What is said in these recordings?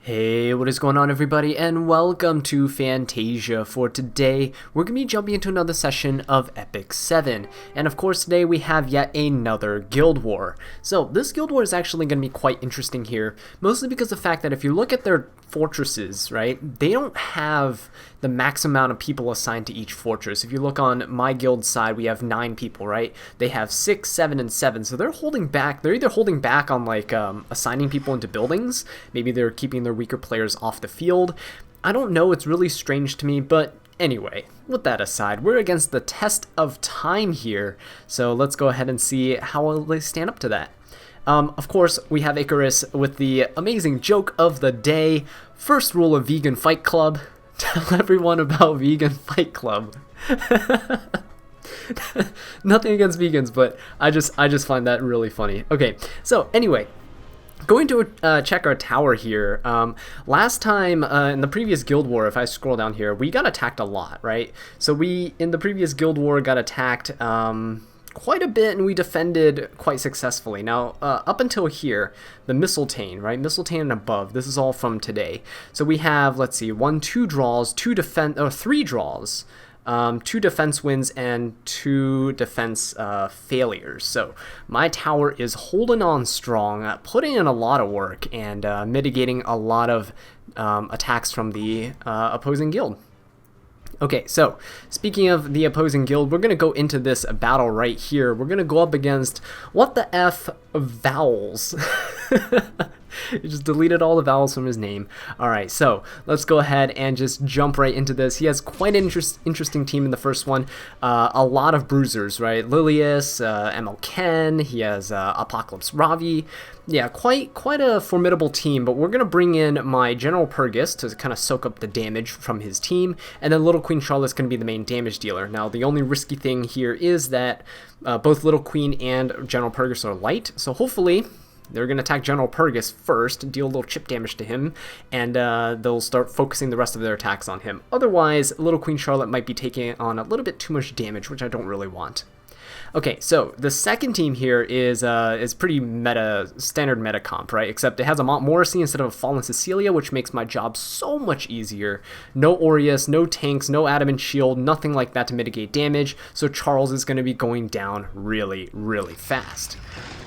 Hey, what is going on everybody, and welcome to Fantasia. For today, we're going to be jumping into another session of Epic 7. And of course today we have yet another Guild War. So this Guild War is actually going to be quite interesting here, mostly because of the fact that if you look at their fortresses, right, they don't have the max amount of people assigned to each fortress. If you look on my guild side, we have 9 people, right? They have 6, 7, and 7, so they're holding back. They're either holding back on like assigning people into buildings, maybe they're keeping their weaker players off the field. I don't know, it's really strange to me, but anyway, with that aside, we're against the Test of Time here, so let's go ahead and see how they stand up to that. Of course, we have Icarus with the amazing joke of the day. First rule of Vegan Fight Club: tell everyone about Vegan Fight Club. Nothing against vegans, but I just find that really funny. Okay, so anyway, going to check our tower here. Last time in the previous Guild War, if I scroll down here, we got attacked a lot, right? So we, in the previous Guild War, got attacked quite a bit, and we defended quite successfully. Now, up until here, the Mistletoe, right? Mistletoe and above, this is all from today. So we have, let's see, 2 draws, 3 draws, 2 defense wins, and 2 defense failures. So my tower is holding on strong, putting in a lot of work, and mitigating a lot of attacks from the opposing guild. Okay, so speaking of the opposing guild, we're going to go into this battle right here. We're going to go up against, what the F, Vowels. He just deleted all the vowels from his name. Alright, so let's go ahead and just jump right into this. He has quite an interesting team in the first one. A lot of bruisers, right? Lilius, ML Ken, he has Apocalypse Ravi. Yeah, quite a formidable team, but we're going to bring in my General Purgus to kind of soak up the damage from his team, and then Little Queen Charlotte's going to be the main damage dealer. Now, the only risky thing here is that both Little Queen and General Purgus are light, so hopefully they're going to attack General Purgus first, deal a little chip damage to him, and they'll start focusing the rest of their attacks on him. Otherwise, Little Queen Charlotte might be taking on a little bit too much damage, which I don't really want. Okay, so the second team here is pretty standard meta comp, right? Except it has a Mont Morrissey instead of a Fallen Cecilia, which makes my job so much easier. No Aureus, no tanks, no Adamant Shield, nothing like that to mitigate damage, so Charles is going to be going down really, really fast.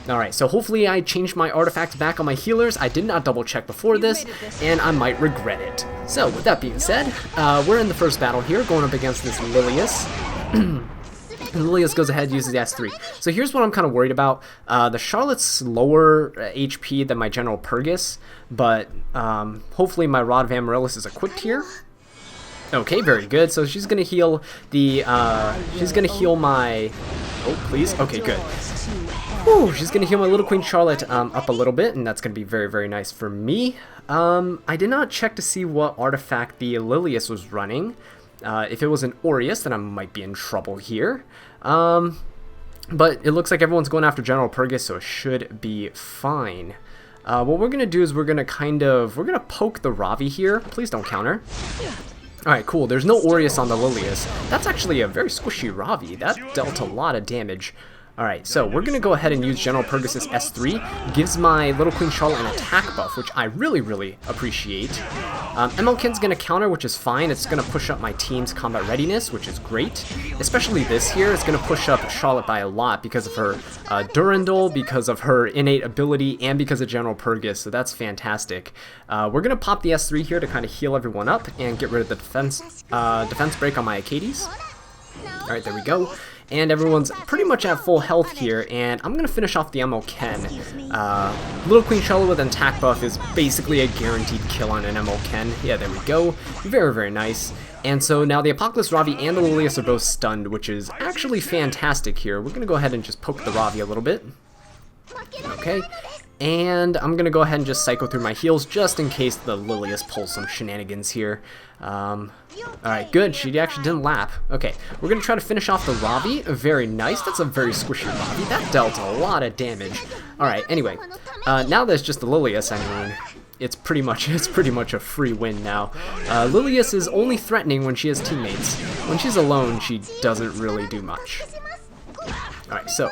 Alright, so hopefully I changed my artifacts back on my healers. I did not double check before this, and I might regret it. So, with that being said, we're in the first battle here, going up against this Lilius. And Lilius goes ahead and uses the S3. So here's what I'm kind of worried about. The Charlotte's lower HP than my General Purgus, but hopefully my Rod of Amaryllis is equipped here. Okay, very good. So she's gonna heal the, she's gonna heal my, oh please, okay good. Whew, she's gonna heal my Little Queen Charlotte up a little bit, and that's gonna be very, very nice for me. I did not check to see what artifact the Lilius was running. If it was an Aureus, then I might be in trouble here. But it looks like everyone's going after General Purgus, so it should be fine. What we're gonna do is we're gonna poke the Ravi here. Please don't counter. Alright, cool. There's no Aureus on the Lilius. That's actually a very squishy Ravi. That dealt a lot of damage. Alright, so we're going to go ahead and use General Purgus' S3. Gives my Little Queen Charlotte an attack buff, which I really, really appreciate. MLKin's going to counter, which is fine. It's going to push up my team's combat readiness, which is great. Especially this here, it's going to push up Charlotte by a lot because of her Durandal, because of her innate ability, and because of General Purgus, so that's fantastic. We're going to pop the S3 here to kind of heal everyone up and get rid of the defense break on my Acades. Alright, there we go. And everyone's pretty much at full health here, and I'm going to finish off the ML Ken. Little Queen Charlotte with an attack buff is basically a guaranteed kill on an ML Ken. Yeah, there we go. Very, very nice. And so now the Apocalypse Ravi and the Lilius are both stunned, which is actually fantastic here. We're going to go ahead and just poke the Ravi a little bit. Okay. And I'm going to go ahead and just cycle through my heals just in case the Lilius pulls some shenanigans here. Alright, good. She actually didn't lap. Okay, we're going to try to finish off the Ravi. Very nice. That's a very squishy Ravi. That dealt a lot of damage. Alright, anyway. Now there's just the Lilius, I mean, it's pretty much a free win now. Lilius is only threatening when she has teammates. When she's alone, she doesn't really do much. Alright, so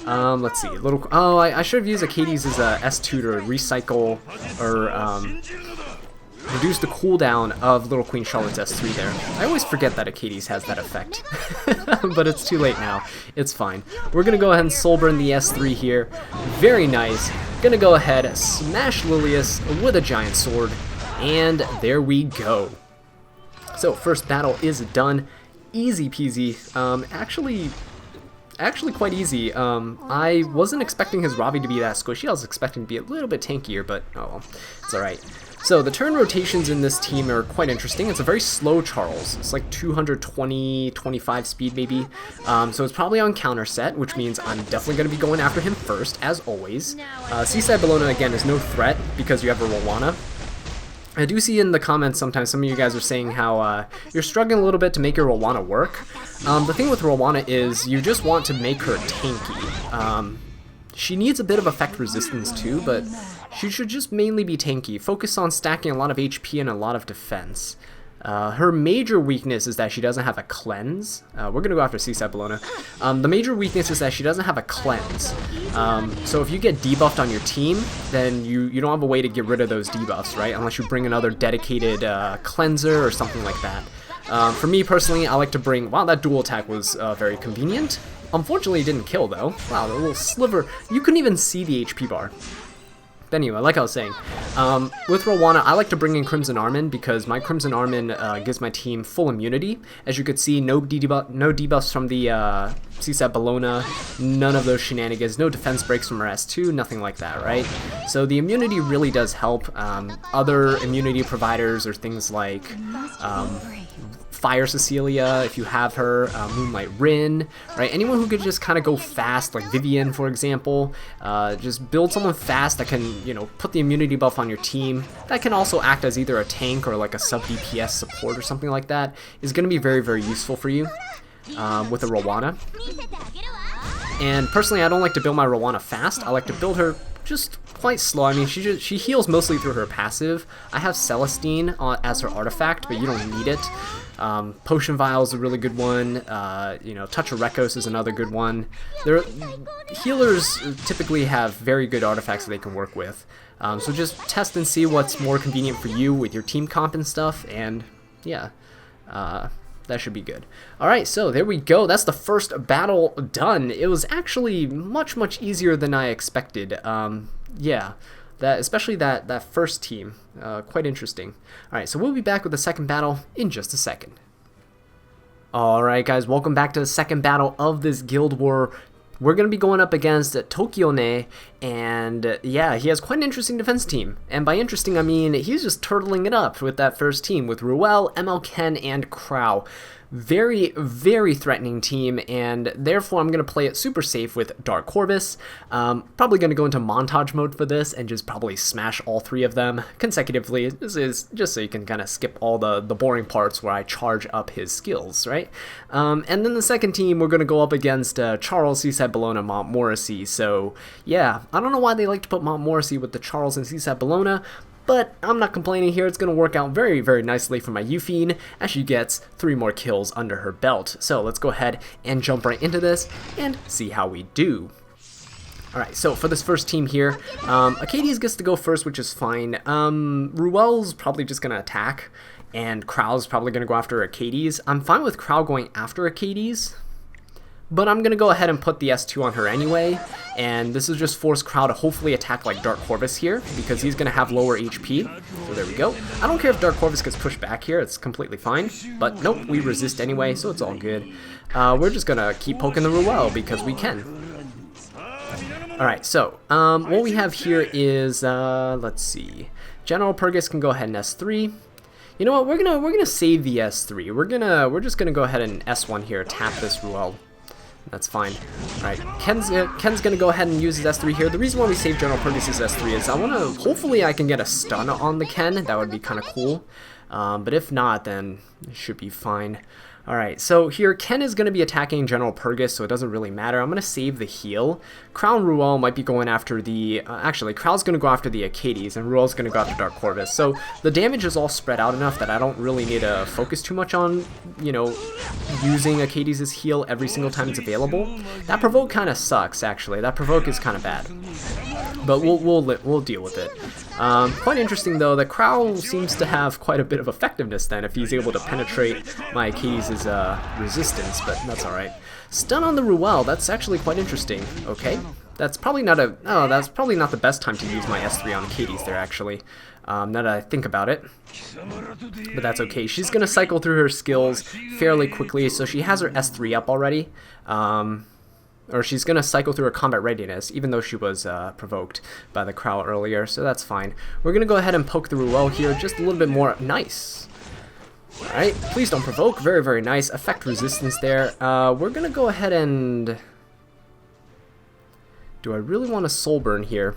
let's see. I should have used Acades as a S2 to recycle or reduce the cooldown of Little Queen Charlotte's S3 there. I always forget that Achates has that effect, but it's too late now. It's fine. We're going to go ahead and Soul Burn the S3 here. Very nice. Going to go ahead, smash Lilius with a giant sword, and there we go. So first battle is done. Easy peasy. Actually quite easy. I wasn't expecting his Ravi to be that squishy. I was expecting to be a little bit tankier, but oh well, it's alright. So the turn rotations in this team are quite interesting. It's a very slow Charles. It's like 220-25 speed maybe. So it's probably on counter set, which means I'm definitely going to be going after him first, as always. Seaside Bellona, again, is no threat because you have a Rowana. I do see in the comments sometimes some of you guys are saying how you're struggling a little bit to make your Rowana work. The thing with Rowana is you just want to make her tanky. She needs a bit of effect resistance too, but she should just mainly be tanky. Focus on stacking a lot of HP and a lot of defense. Her major weakness is that she doesn't have a cleanse. We're going to go after Seaside Bellona. The major weakness is that she doesn't have a cleanse. So if you get debuffed on your team, then you don't have a way to get rid of those debuffs, right? Unless you bring another dedicated cleanser or something like that. For me personally, I like to bring... Wow, that dual attack was very convenient. Unfortunately, it didn't kill though. Wow, the little sliver. You couldn't even see the HP bar. But anyway, like I was saying, with Rowana, I like to bring in Crimson Armin because my Crimson Armin gives my team full immunity. As you could see, no debuffs from the Seaside Bellona, none of those shenanigans, no defense breaks from her S2, nothing like that, right? So the immunity really does help. Other immunity providers are things like... Fire Cecilia, if you have her, Moonlight Rin, right? Anyone who could just kind of go fast, like Vivian, for example. Just build someone fast that can, you know, put the immunity buff on your team. That can also act as either a tank or like a sub-DPS support or something like that. Is going to be very, very useful for you with a Rowana. And personally, I don't like to build my Rowana fast. I like to build her just quite slow. I mean, she heals mostly through her passive. I have Celestine as her artifact, but you don't need it. Potion Vial is a really good one. You know, Touch of Rekos is another good one. Healers typically have very good artifacts that they can work with. So just test and see what's more convenient for you with your team comp and stuff, and yeah, that should be good. Alright, so there we go. That's the first battle done. It was actually much, much easier than I expected. Yeah. Especially that first team, quite interesting. Alright, so we'll be back with the second battle in just a second. Alright guys, welcome back to the second battle of this Guild War. We're going to be going up against Tokione, and yeah, he has quite an interesting defense team. And by interesting, I mean he's just turtling it up with that first team, with Ruel, ML Ken, and Crow. Very, very threatening team, and therefore I'm going to play it super safe with Dark Corvus. Probably going to go into montage mode for this and just probably smash all three of them consecutively. This is just so you can kind of skip all the boring parts where I charge up his skills, right? And then the second team, we're going to go up against Charles, Seaside Bellona, Montmorency. So yeah, I don't know why they like to put Montmorency with the Charles and Seaside Bellona, but I'm not complaining here. It's going to work out very, very nicely for my Euphine as she gets 3 more kills under her belt. So let's go ahead and jump right into this and see how we do. Alright, so for this first team here, Achates gets to go first, which is fine. Ruel's probably just going to attack, and Crow's probably going to go after Achates. I'm fine with Crow going after Achates, but I'm going to go ahead and put the S2 on her anyway, and this will just force Crow to hopefully attack like Dark Corvus here, because he's going to have lower HP. So there we go. I don't care if Dark Corvus gets pushed back here, it's completely fine, but nope, we resist anyway, so it's all good. We're just going to keep poking the Ruel because we can. Alright, so what we have here is, let's see, General Purgus can go ahead and S3. You know what, we're gonna save the S3. We're just gonna go ahead and S1 here, tap this Ruel. That's fine. Alright, Ken's gonna go ahead and use his S3 here. The reason why we save General Purgus' S3 is hopefully I can get a stun on the Ken. That would be kind of cool. But if not, then it should be fine. Alright, so here Ken is going to be attacking General Purgus, so it doesn't really matter. I'm going to save the heal. Crown Ruel might be going after the... actually, Crow's going to go after the Achates, and Ruel's going to go after Dark Corvus. So the damage is all spread out enough that I don't really need to focus too much on, you know, using Achates' heal every single time it's available. That provoke kind of sucks, actually. That provoke is kind of bad. but we'll deal with it. Quite interesting though, the Crow seems to have quite a bit of effectiveness then if he's able to penetrate my Achilles' resistance, but that's alright. Stun on the Ruel, that's actually quite interesting. Okay, that's probably not that's probably not the best time to use my S3 on Achilles there actually, now that I think about it. But that's okay, she's gonna cycle through her skills fairly quickly, so she has her S3 up already. Or she's going to cycle through her combat readiness, even though she was provoked by the Crow earlier, so that's fine. We're going to go ahead and poke the Ruel here just a little bit more. Nice. Alright, please don't provoke. Very, very nice. Effect resistance there. We're going to go ahead and... Do I really want to Soul Burn here?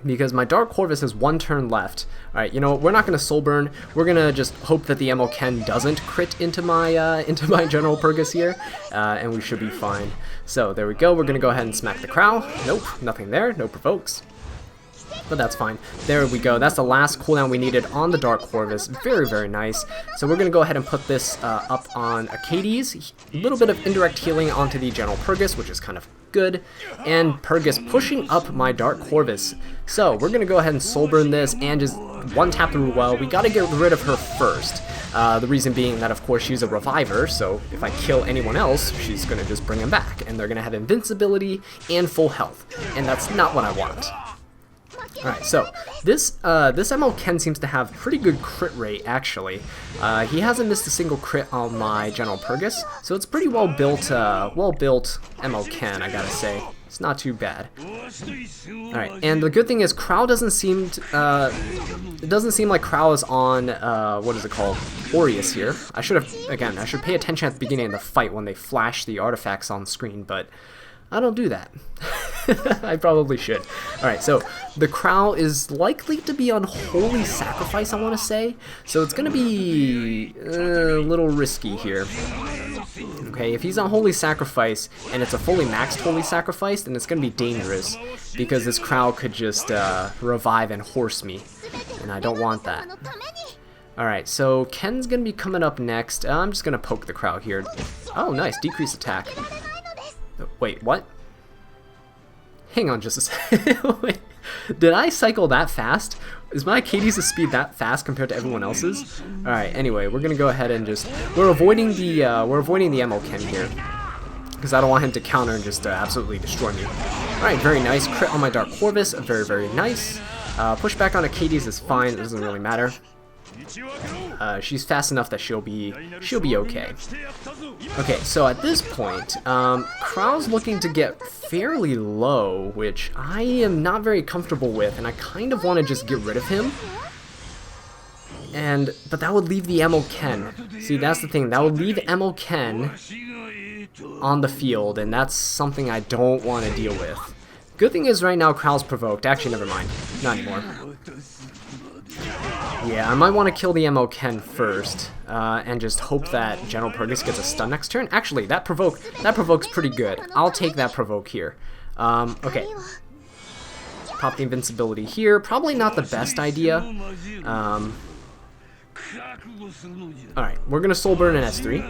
Because my Dark Corvus has 1 turn left. Alright, you know what? We're not going to Soul Burn. We're going to just hope that the MO Ken doesn't crit into my General Purgus here, and we should be fine. So, there we go. We're going to go ahead and smack the Crow. Nope, nothing there. No provokes. But that's fine. There we go. That's the last cooldown we needed on the Dark Corvus. Very, very nice. So we're going to go ahead and put this up on Achilles. A little bit of indirect healing onto the General Purgus, which is kind of good. And Purgus pushing up my Dark Corvus. So we're going to go ahead and Soul Burn this and just one-tap the Ruel. We got to get rid of her first. The reason being that, of course, she's a reviver, so if I kill anyone else, she's going to just bring them back. And they're going to have invincibility and full health. And that's not what I want. Alright, so this MO Ken seems to have pretty good crit rate, actually. He hasn't missed a single crit on my General Purgus, so it's pretty well built MO Ken, I gotta say. It's not too bad. Alright, and the good thing is Crow doesn't seem to, it doesn't seem like Crow is on, what is it called, Aureus here. I should pay attention at the beginning of the fight when they flash the artifacts on screen, but I don't do that. I probably should. Alright, so the Crow is likely to be on Holy Sacrifice, I want to say. So it's going to be a little risky here. Okay, if he's on Holy Sacrifice and it's a fully maxed Holy Sacrifice, then it's going to be dangerous because this Crow could just revive and horse me. And I don't want that. Alright, so Ken's going to be coming up next. I'm just going to poke the Crow here. Oh, nice. Decrease attack. Wait, what? Hang on just a second. Wait, did I cycle that fast? Is my Achilles' speed that fast compared to everyone else's? Alright, anyway, we're gonna go ahead and just... We're avoiding the MO Ken here. Because I don't want him to counter and just absolutely destroy me. Alright, very nice. Crit on my Dark Corvus. Very, very nice. Push back on Achilles is fine. It doesn't really matter. She's fast enough that she'll be okay. Okay, so at this point, Crow's looking to get fairly low, which I am not very comfortable with, and I kind of want to just get rid of him. But that would leave the MO Ken. See, that's the thing. That would leave MO Ken on the field, and that's something I don't want to deal with. Good thing is right now Crow's provoked. Actually, never mind. Not anymore. Yeah, I might want to kill the MO Ken first, and just hope that General Purgus gets a stun next turn. Actually, that provokes pretty good. I'll take that provoke here. Okay. Pop the invincibility here. Probably not the best idea. Alright, we're gonna Soul Burn an S3.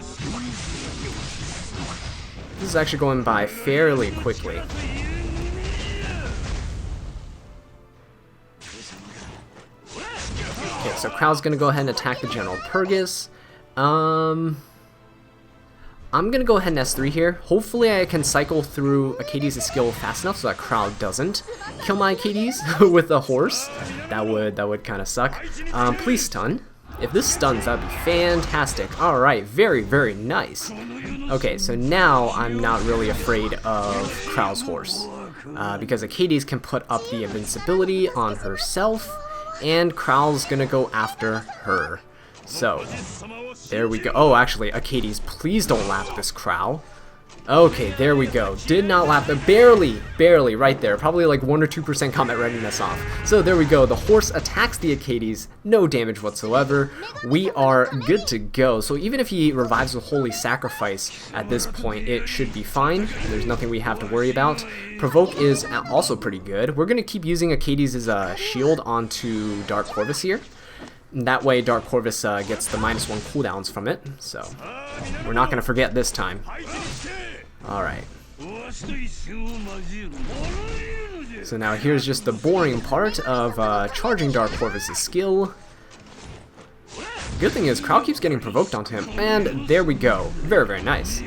This is actually going by fairly quickly. Okay, so Crow's gonna go ahead and attack the General Purgus. I'm gonna go ahead and S3 here. Hopefully I can cycle through Achilles' skill fast enough so that Crow doesn't kill my Achilles with a horse. That would kind of suck. Please stun. If this stuns, that'd be fantastic. Alright, very, very nice. Okay, so now I'm not really afraid of Crow's horse. Because Achilles can put up the invincibility on herself, and Crow's gonna go after her. So, there we go. Oh, actually, Achilles, please don't lap this Crow. Okay, there we go. Did not lap it. Barely, right there. Probably like 1 or 2% combat readiness off. So there we go. The horse attacks the Achilles. No damage whatsoever. We are good to go. So even if he revives with Holy Sacrifice at this point, it should be fine. There's nothing we have to worry about. Provoke is also pretty good. We're going to keep using Achilles' shield onto Dark Corvus here. And that way Dark Corvus gets the -1 cooldowns from it. So we're not going to forget this time. Alright. So now here's just the boring part of charging Dark Corvus' skill. Good thing is, crowd keeps getting provoked onto him, and there we go. Very, very nice.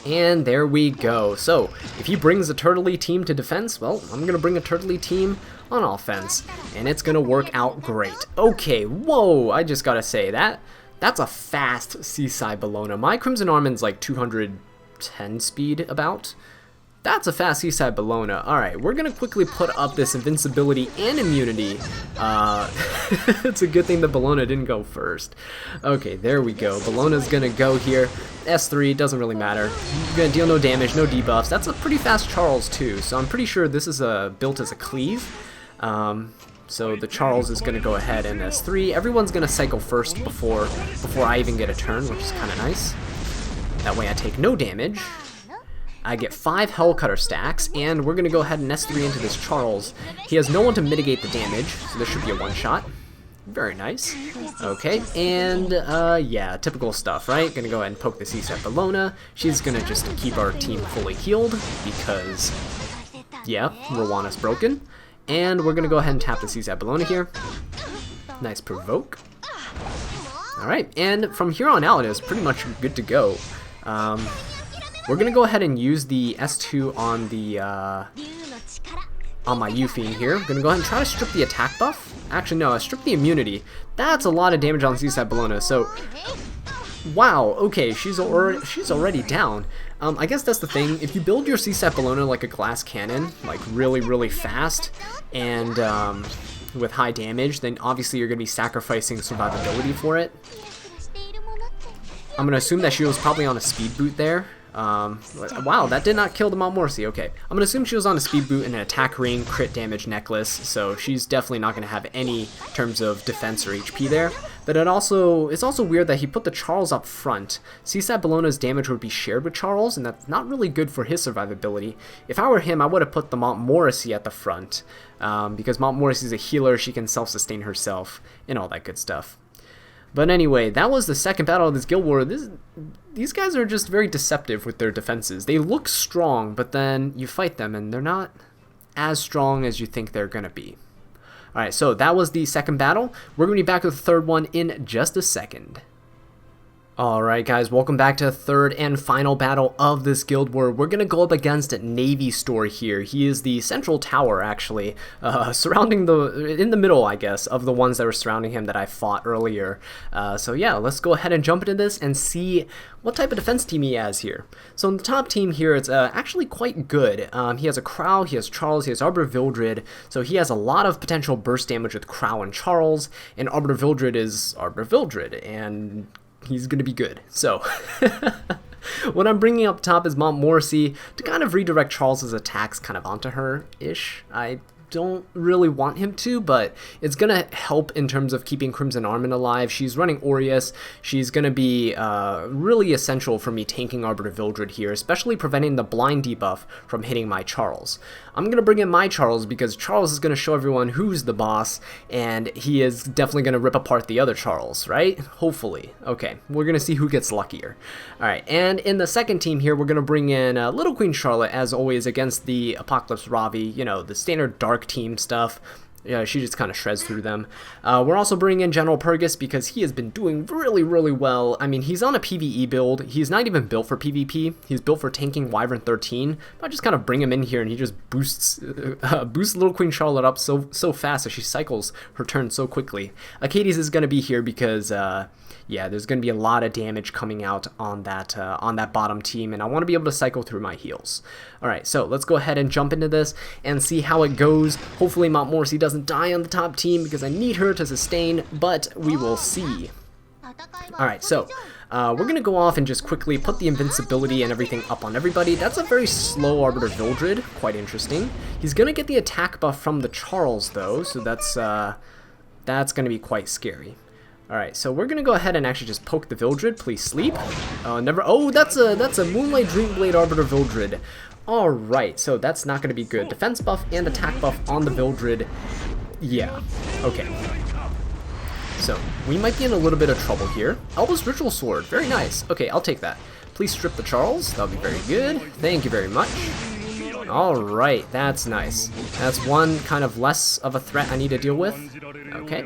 And there we go. So, if he brings a Turtley team to defense, well, I'm going to bring a Turtley team on offense, and it's going to work out great. Okay, whoa, I just got to say, that's a fast Seaside Bellona. My Crimson Armand's like 210 speed about. That's a fast Seaside Bellona. Alright, we're going to quickly put up this invincibility and immunity. It's a good thing the Bellona didn't go first. Okay, there we go. Bellona's going to go here. S3, doesn't really matter. Going to deal no damage, no debuffs. That's a pretty fast Charles too, so I'm pretty sure this is built as a cleave. So the Charles is going to go ahead and S3. Everyone's going to cycle first before I even get a turn, which is kind of nice. That way I take no damage. I get 5 Hellcutter stacks, and we're going to go ahead and S3 into this Charles. He has no one to mitigate the damage, so this should be a one-shot. Very nice. Okay, and yeah, typical stuff, right? Gonna go ahead and poke the Seaside Bellona. She's gonna just keep our team fully healed, because, yeah, Rwana's broken. And we're gonna go ahead and tap the Seaside Bellona here. Nice provoke. Alright, and from here on out, it's pretty much good to go. We're gonna go ahead and use the S2 on the on my Yuffie here. I'm gonna go ahead and try to strip the attack buff. Actually, no, strip the immunity. That's a lot of damage on Seaside Bellona. So, wow. Okay, she's already down. I guess that's the thing. If you build your Seaside Bellona like a glass cannon, like really, really fast, and with high damage, then obviously you're gonna be sacrificing survivability for it. I'm gonna assume that she was probably on a speed boot there. Wow, that did not kill the Montmorency. Okay, I'm gonna assume she was on a speed boot and an attack ring, crit damage necklace, so she's definitely not gonna have any terms of defense or HP there. But it's also weird that he put the Charles up front. Seaside Bellona's damage would be shared with Charles, and that's not really good for his survivability. If I were him, I would have put the Montmorency at the front, because Montmorency is a healer, she can self-sustain herself, and all that good stuff. But anyway, that was the second battle of this guild war. These guys are just very deceptive with their defenses. They look strong, but then you fight them and they're not as strong as you think they're going to be. Alright, so that was the second battle. We're going to be back with the third one in just a second. Alright guys, welcome back to the third and final battle of this guild war. We're going to go up against Navy Store here. He is the central tower, actually, in the middle, I guess, of the ones that were surrounding him that I fought earlier. So yeah, let's go ahead and jump into this and see what type of defense team he has here. So in the top team here, it's actually quite good. He has a Crow, he has Charles, he has Arbiter Vildred, so he has a lot of potential burst damage with Crow and Charles, and Arbiter Vildred is Arbiter Vildred, and he's going to be good. So, what I'm bringing up top is Montmorency to kind of redirect Charles's attacks kind of onto her-ish. I don't really want him to, but it's going to help in terms of keeping Crimson Armand alive. She's running Aureus. She's going to be really essential for me tanking Arbiter Vildred here, especially preventing the blind debuff from hitting my Charles. I'm going to bring in my Charles because Charles is going to show everyone who's the boss, and he is definitely going to rip apart the other Charles, right? Hopefully. Okay, we're going to see who gets luckier. Alright, and in the second team here, we're going to bring in Little Queen Charlotte, as always, against the Apocalypse Ravi, you know, the standard Dark team stuff. Yeah, she just kind of shreds through them. We're also bringing in General Purgus because he has been doing really, really well. I mean, he's on a PvE build. He's not even built for PvP. He's built for tanking Wyvern 13. I just kind of bring him in here and he just boosts Little Queen Charlotte up so fast as she cycles her turn so quickly. Acades is going to be here because yeah, there's going to be a lot of damage coming out on that bottom team, and I want to be able to cycle through my heals. Alright, so let's go ahead and jump into this and see how it goes. Hopefully Montmorency doesn't die on the top team because I need her to sustain, but we will see. Alright, so we're going to go off and just quickly put the invincibility and everything up on everybody. That's a very slow Arbiter Vildred, quite interesting. He's going to get the attack buff from the Charles though, so that's going to be quite scary. Alright, so we're gonna go ahead and actually just poke the Vildred. Please sleep. Oh, that's a Moonlight Dreamblade Arbiter Vildred. Alright, so that's not gonna be good. Defense buff and attack buff on the Vildred. Yeah. Okay. so we might be in a little bit of trouble here. Elbo's Ritual Sword, very nice. Okay, I'll take that. Please strip the Charles, that'll be very good. Thank you very much. Alright, that's nice. That's one kind of less of a threat I need to deal with. Okay,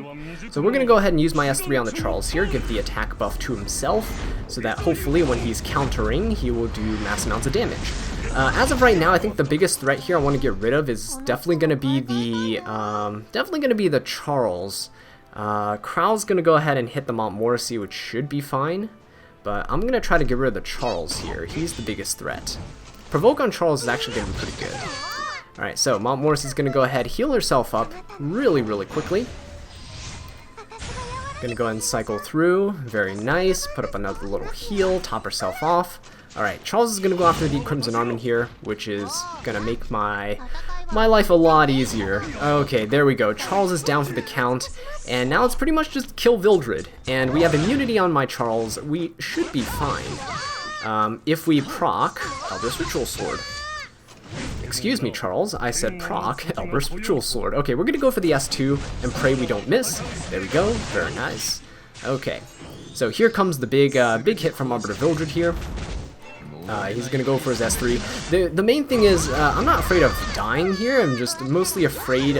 so we're going to go ahead and use my S3 on the Charles here, give the attack buff to himself, so that hopefully when he's countering, he will do mass amounts of damage. As of right now, I think the biggest threat here I want to get rid of is definitely going to be the Charles. Crow's going to go ahead and hit the Montmorency, which should be fine, but I'm going to try to get rid of the Charles here. He's the biggest threat. Provoke on Charles is actually going to be pretty good. Alright, so Montmorency is going to go ahead, heal herself up really, really quickly. Gonna go ahead and cycle through. Very nice. Put up another little heal, top herself off. Alright, Charles is gonna go after the Crimson Armin here, which is gonna make my life a lot easier. Okay, there we go. Charles is down for the count, and now it's pretty much just kill Vildred. And we have immunity on my Charles. We should be fine. If we proc Elber's Ritual Sword. Excuse me, Charles. I said proc Elber's Ritual Sword. Okay, we're gonna go for the S2 and pray we don't miss. There we go. Very nice. Okay, so here comes the big hit from Arbiter Vildred here. He's gonna go for his S3. The main thing is I'm not afraid of dying here. I'm just mostly afraid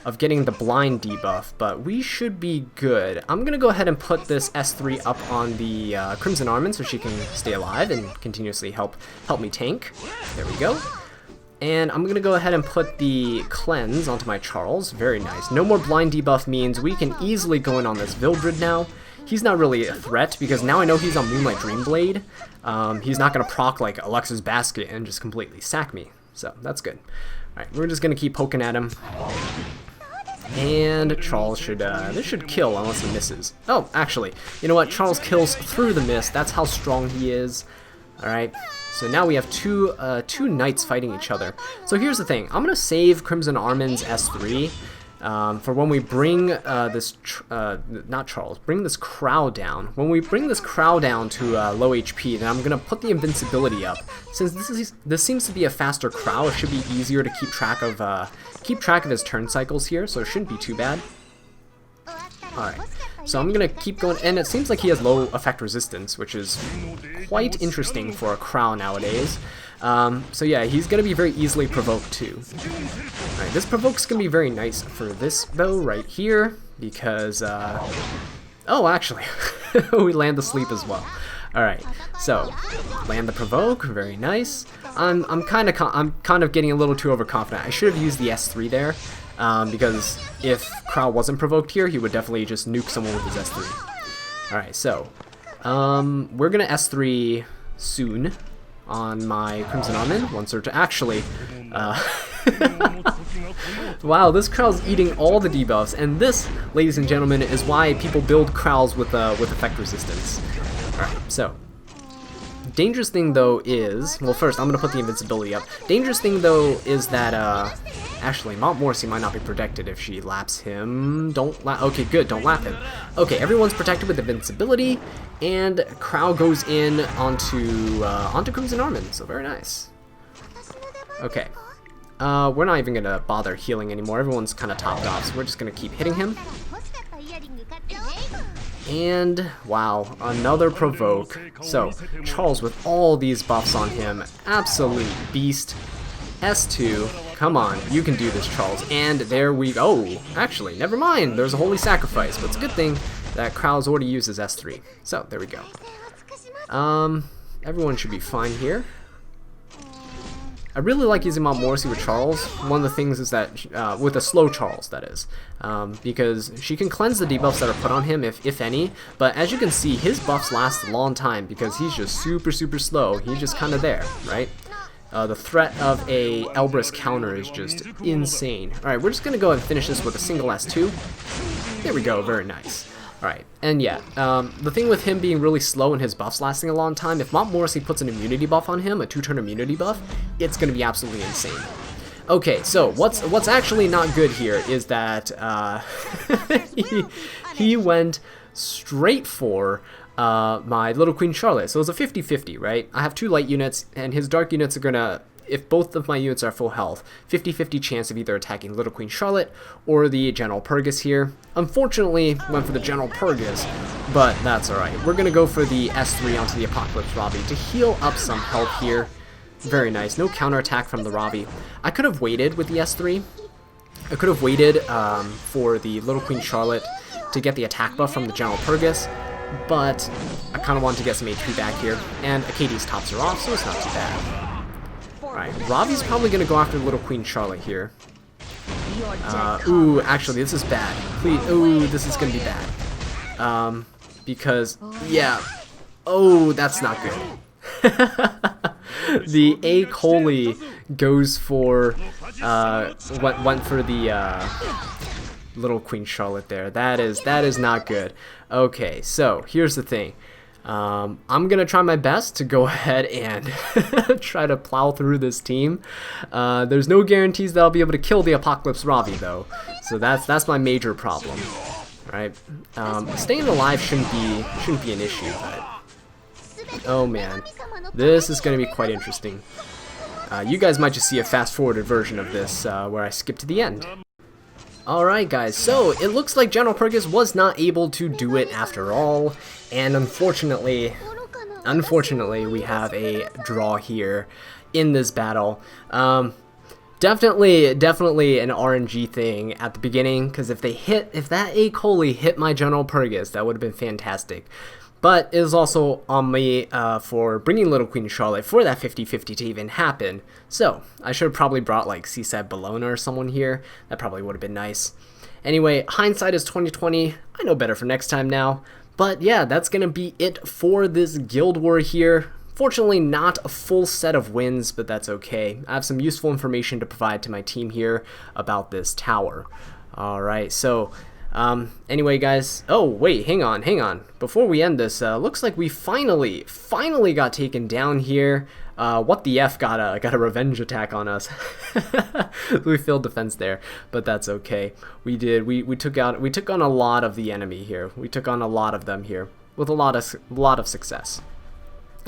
of getting the blind debuff, but we should be good. I'm gonna go ahead and put this S3 up on the Crimson Armin so she can stay alive and continuously help me tank. There we go. And I'm gonna go ahead and put the Cleanse onto my Charles. Very nice. No more blind debuff means we can easily go in on this Vildred now. He's not really a threat because now I know he's on Moonlight Dreamblade. He's not gonna proc like Alexa's Basket and just completely sack me. So that's good. Alright, we're just gonna keep poking at him. And Charles should, this should kill unless he misses. Oh, actually, you know what? Charles kills through the miss. That's how strong he is. Alright, so now we have two knights fighting each other. So here's the thing. I'm going to save Crimson Armin's S3 for when we bring bring this Crow down. When we bring this Crow down to low HP, then I'm going to put the invincibility up. Since this seems to be a faster Crow, it should be easier to keep track of his turn cycles here, so it shouldn't be too bad. Alright, so I'm going to keep going, and it seems like he has low effect resistance, which is quite interesting for a Crow nowadays. So yeah, he's going to be very easily provoked too. Alright, this provoke's going to be very nice for this though, right here, because, oh, actually, we land the sleep as well. Alright, so, land the provoke, very nice. I'm kind of getting a little too overconfident. I should have used the S3 there, because if Crow wasn't provoked here, he would definitely just nuke someone with his S3. Alright, so, we're gonna S3 soon on my Crimson Armin, once or two. Actually, wow, this Crow's eating all the debuffs, and this, ladies and gentlemen, is why people build Crows with effect resistance. Alright, so, dangerous thing though is, well first I'm going to put the invincibility up. Dangerous thing though is that, actually Montmorency might not be protected if she laps him. Okay, good, don't lap him. Okay, everyone's protected with invincibility, and Crow goes in onto Crimson Armin, so very nice. Okay, we're not even going to bother healing anymore. Everyone's kind of topped off, so we're just going to keep hitting him. And, wow, another provoke. So, Charles with all these buffs on him, absolute beast. S2, come on, you can do this, Charles. And there we go. Oh, actually, never mind, there's a holy sacrifice, but it's a good thing that Crow's already uses S3. So, there we go. Everyone should be fine here. I really like using Montmorency with Charles. One of the things is that, with a slow Charles, that is, because she can cleanse the debuffs that are put on him, if any, but as you can see, his buffs last a long time because he's just super slow. He's just kind of there, right? The threat of a Elbrus counter is just insane. Alright, we're just going to go and finish this with a single S2. There we go, very nice. Alright, and yeah, the thing with him being really slow and his buffs lasting a long time, if Montmorency puts an immunity buff on him, a 2-turn immunity buff, it's going to be absolutely insane. Okay, so what's actually not good here is that he went straight for my little Queen Charlotte. So it was a 50-50, right? I have 2 light units, and his dark units are gonna if both of my units are full health, 50-50 chance of either attacking Little Queen Charlotte or the General Purgus here. Unfortunately, went for the General Purgus, but that's alright. We're going to go for the S3 onto the Apocalypse Robbie to heal up some health here. Very nice. No counterattack from the Robbie. I could have waited with the S3. I could have waited for the Little Queen Charlotte to get the attack buff from the General Purgus, but I kind of wanted to get some HP back here, and Acadi's tops are off, so it's not too bad. Alright, Robbie's probably going to go after Little Queen Charlotte here. Ooh, actually, this is bad. Please, ooh, this is going to be bad. Because, yeah. Oh, that's not good. The A. Coley goes for, went for the, Little Queen Charlotte there. That is not good. Okay, so here's the thing. I'm gonna try my best to go ahead and try to plow through this team. There's no guarantees that I'll be able to kill the Apocalypse Robbie though, so that's my major problem. All right, staying alive shouldn't be an issue, but oh man, this is gonna be quite interesting. You guys might just see a fast-forwarded version of this where I skip to the end. Alright guys, so it looks like General Purgus was not able to do it after all, and unfortunately we have a draw here in this battle. Definitely an RNG thing at the beginning, because if that A. Coley hit my General Purgus, that would have been fantastic. But it is also on me for bringing Little Queen Charlotte for that 50-50 to even happen. So, I should have probably brought like Seaside Bologna or someone here. That probably would have been nice. Anyway, hindsight is 20/20. I know better for next time now. But yeah, that's going to be it for this Guild War here. Fortunately, not a full set of wins, but that's okay. I have some useful information to provide to my team here about this tower. Alright, so anyway guys, oh wait, hang on, before we end this, looks like we finally got taken down here. What the F got a revenge attack on us. We failed defense there, but that's okay. We took on a lot of the enemy here. We took on a lot of them here with a lot of success.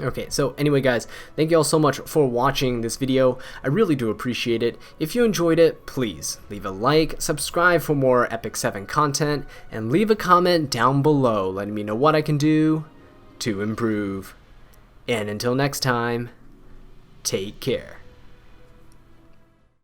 Okay, so anyway guys, thank you all so much for watching this video. I really do appreciate it. If you enjoyed it, please leave a like, subscribe for more Epic 7 content, and leave a comment down below letting me know what I can do to improve. And until next time, take care.